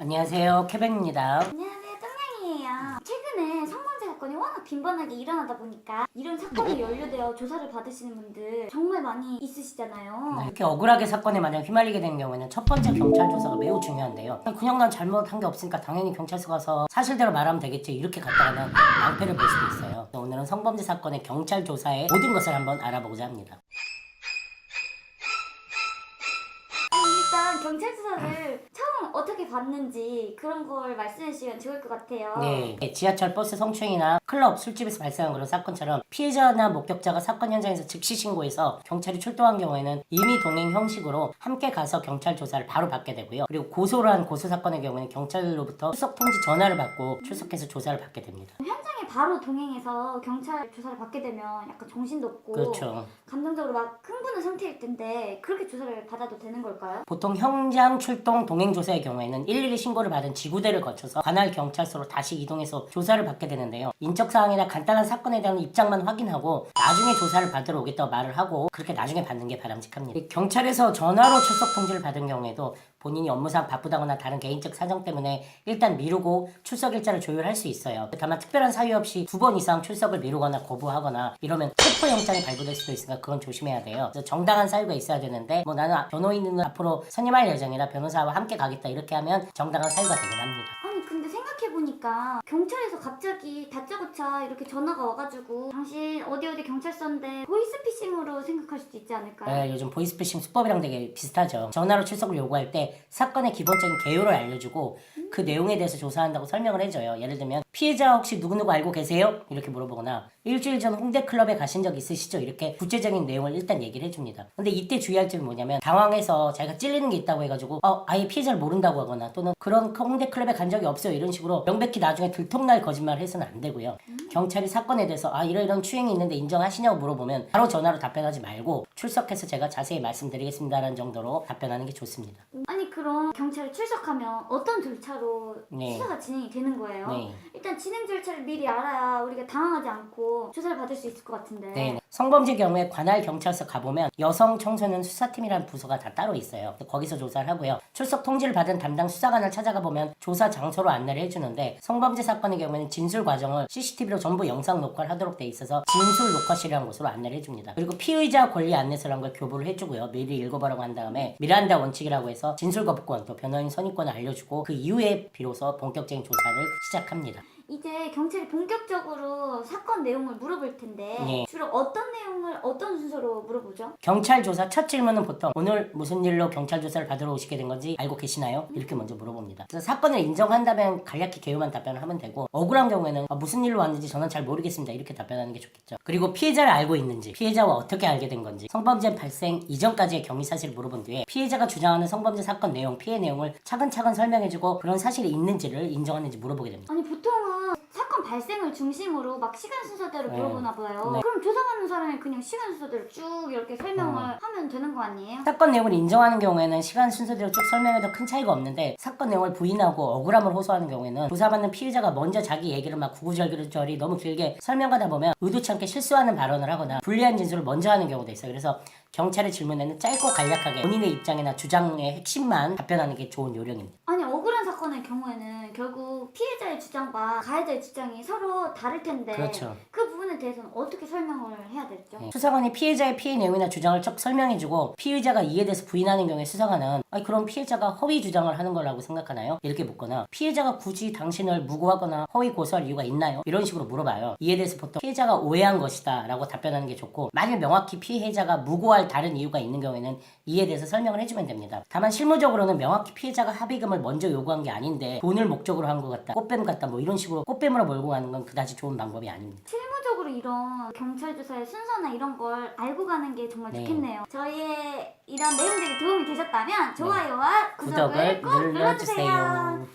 안녕하세요, 케빈입니다. 안녕하세요, 똥냥이에요. 최근에 성범죄 사건이 워낙 빈번하게 일어나다 보니까 이런 사건에 연루되어 조사를 받으시는 분들 정말 많이 있으시잖아요. 네, 이렇게 억울하게 사건에 만약 휘말리게 된 경우에는 첫 번째 경찰 조사가 매우 중요한데요. 그냥 난 잘못한 게 없으니까 당연히 경찰서 가서 사실대로 말하면 되겠지 이렇게 갔다가는 낭패를 볼 수도 있어요. 오늘은 성범죄 사건의 경찰 조사의 모든 것을 한번 알아보고자 합니다. 일단 경찰 조사를 처음 어떻게 받는지 그런 걸 말씀해 주시면 좋을 것 같아요. 네, 지하철, 버스 성추행이나 클럽, 술집에서 발생한 그런 사건처럼 피해자나 목격자가 사건 현장에서 즉시 신고해서 경찰이 출동한 경우에는 임의 동행 형식으로 함께 가서 경찰 조사를 바로 받게 되고요. 그리고 고소를 한 고소 사건의 경우에는 경찰로부터 출석 통지 전화를 받고 출석해서 조사를 받게 됩니다. 현장에 바로 동행해서 경찰 조사를 받게 되면 약간 정신도 없고 그렇죠. 감정적으로 막 흥분한 상태일 텐데 그렇게 조사를 받아도 되는 걸까요? 보통 현장 출동 동행 조사의 경우에는 112 신고를 받은 지구대를 거쳐서 관할 경찰서로 다시 이동해서 조사를 받게 되는데요. 인적사항이나 간단한 사건에 대한 입장만 확인하고 나중에 조사를 받으러 오겠다고 말을 하고 그렇게 나중에 받는 게 바람직합니다. 경찰에서 전화로 출석 통지를 받은 경우에도 본인이 업무상 바쁘다거나 다른 개인적 사정 때문에 일단 미루고 출석 일자를 조율할 수 있어요. 다만 특별한 사유 없이 2번 이상 출석을 미루거나 거부하거나 이러면 체포영장이 발부될 수도 있으니까 그건 조심해야 돼요. 그래서 정당한 사유가 있어야 되는데 뭐 나는 변호인은 앞으로 선임할 예정이라 변호사와 함께 가겠다 이렇게 하면 정당한 사유가 되긴 합니다. 아니 근데 생각해보니까 경찰에서 갑자기 다짜고짜 이렇게 전화가 와가지고 당신 어디 경찰서인데 보이스피싱으로 생각할 수도 있지 않을까요? 네, 요즘 보이스피싱 수법이랑 되게 비슷하죠. 전화로 출석을 요구할 때 사건의 기본적인 개요를 알려주고 그 내용에 대해서 조사한다고 설명을 해줘요. 예를 들면 피해자 혹시 누구누구 알고 계세요? 이렇게 물어보거나 일주일 전 홍대 클럽에 가신 적 있으시죠? 이렇게 구체적인 내용을 일단 얘기를 해줍니다. 근데 이때 주의할 점이 뭐냐면 당황해서 자기가 찔리는 게 있다고 해가지고 아예 피해자를 모른다고 하거나 또는 그런 홍대 클럽에 간 적이 없어요 이런 식으로 명백히 나중에 들통날 거짓말을 해서는 안 되고요. 경찰이 사건에 대해서 이런 추행이 있는데 인정하시냐고 물어보면 바로 전화로 답변하지 말고 출석해서 제가 자세히 말씀드리겠습니다라는 정도로 답변하는 게 좋습니다. 아니 그럼 경찰에 출석하면 어떤 절차로 네. 수사가 진행이 되는 거예요? 네. 일단 진행 절차를 미리 알아야 우리가 당황하지 않고 조사를 받을 수 있을 것 같은데. 네. 성범죄 경우에 관할 경찰서 가보면 여성 청소년 수사팀이라는 부서가 다 따로 있어요. 거기서 조사를 하고요. 출석 통지를 받은 담당 수사관을 찾아가 보면 조사 장소로 안내를 해주는데 성범죄 사건의 경우에는 진술 과정을 CCTV로 전부 영상 녹화를 하도록 돼 있어서 진술 녹화실이라는 곳으로 안내를 해줍니다. 그리고 피의자 권리 안내서라는 걸 교부를 해주고요. 미리 읽어보라고 한 다음에 미란다 원칙이라고 해서 진술 거부권 또 변호인 선임권을 알려주고 그 이후에 비로소 본격적인 조사를 시작합니다. 이제 경찰이 본격적으로 사건 내용을 물어볼 텐데 네. 주로 어떤 내용을 어떤 순서로 물어보죠? 경찰 조사 첫 질문은 보통 오늘 무슨 일로 경찰 조사를 받으러 오시게 된 건지 알고 계시나요? 이렇게 먼저 물어봅니다. 그래서 사건을 인정한다면 간략히 개요만 답변을 하면 되고 억울한 경우에는 무슨 일로 왔는지 저는 잘 모르겠습니다. 이렇게 답변하는 게 좋겠죠. 그리고 피해자를 알고 있는지 피해자와 어떻게 알게 된 건지 성범죄 발생 이전까지의 경위 사실을 물어본 뒤에 피해자가 주장하는 성범죄 사건 내용 피해 내용을 차근차근 설명해주고 그런 사실이 있는지를 인정하는지 물어보게 됩니다. 아니 보통은 사건 발생을 중심으로 막 시간 순서대로 네. 물어보나 봐요. 네. 그럼 조사받는 사람이 그냥 시간 순서대로 쭉 이렇게 설명을 하면 되는 거 아니에요? 사건 내용을 인정하는 경우에는 시간 순서대로 쭉 설명해도 큰 차이가 없는데 사건 내용을 부인하고 억울함을 호소하는 경우에는 조사받는 피해자가 먼저 자기 얘기를 막 구구절절히 너무 길게 설명하다 보면 의도치 않게 실수하는 발언을 하거나 불리한 진술을 먼저 하는 경우도 있어요. 그래서 경찰의 질문에는 짧고 간략하게 본인의 입장이나 주장의 핵심만 답변하는 게 좋은 요령입니다. 아니 억울한 사건의 경우에는 결국 피해자의 주장과 가해자의 주장이 서로 다를 텐데 그렇죠. 그 부분에 대해서는 어떻게 설명을 해야 되죠? 수사관이 피해자의 피해 내용이나 주장을 쭉 설명해주고 피의자가 이에 대해서 부인하는 경우에 수사관은 그럼 피해자가 허위 주장을 하는 거라고 생각하나요? 이렇게 묻거나 피해자가 굳이 당신을 무고하거나 허위 고소할 이유가 있나요? 이런 식으로 물어봐요. 이에 대해서 보통 피해자가 오해한 것이다 라고 답변하는 게 좋고 만일 명확히 피해자가 무고할 다른 이유가 있는 경우에는 이에 대해서 설명을 해주면 됩니다. 다만 실무적으로는 명확히 피해자가 합의금을 먼저 요구한 게 아닌데 돈을 목적으로 한 것 같다, 꽃뱀 같다 뭐 이런 식으로 꽃뱀으로 몰고 가는 건 그다지 좋은 방법이 아닙니다. 실무적으로 이런 경찰 조사의 순서나 이런 걸 알고 가는 게 정말 네. 좋겠네요. 저희의 이런 내용들이 도움이 되셨다면 좋아요와 구독을 구독을 꼭 눌러주세요. 눌러주세요.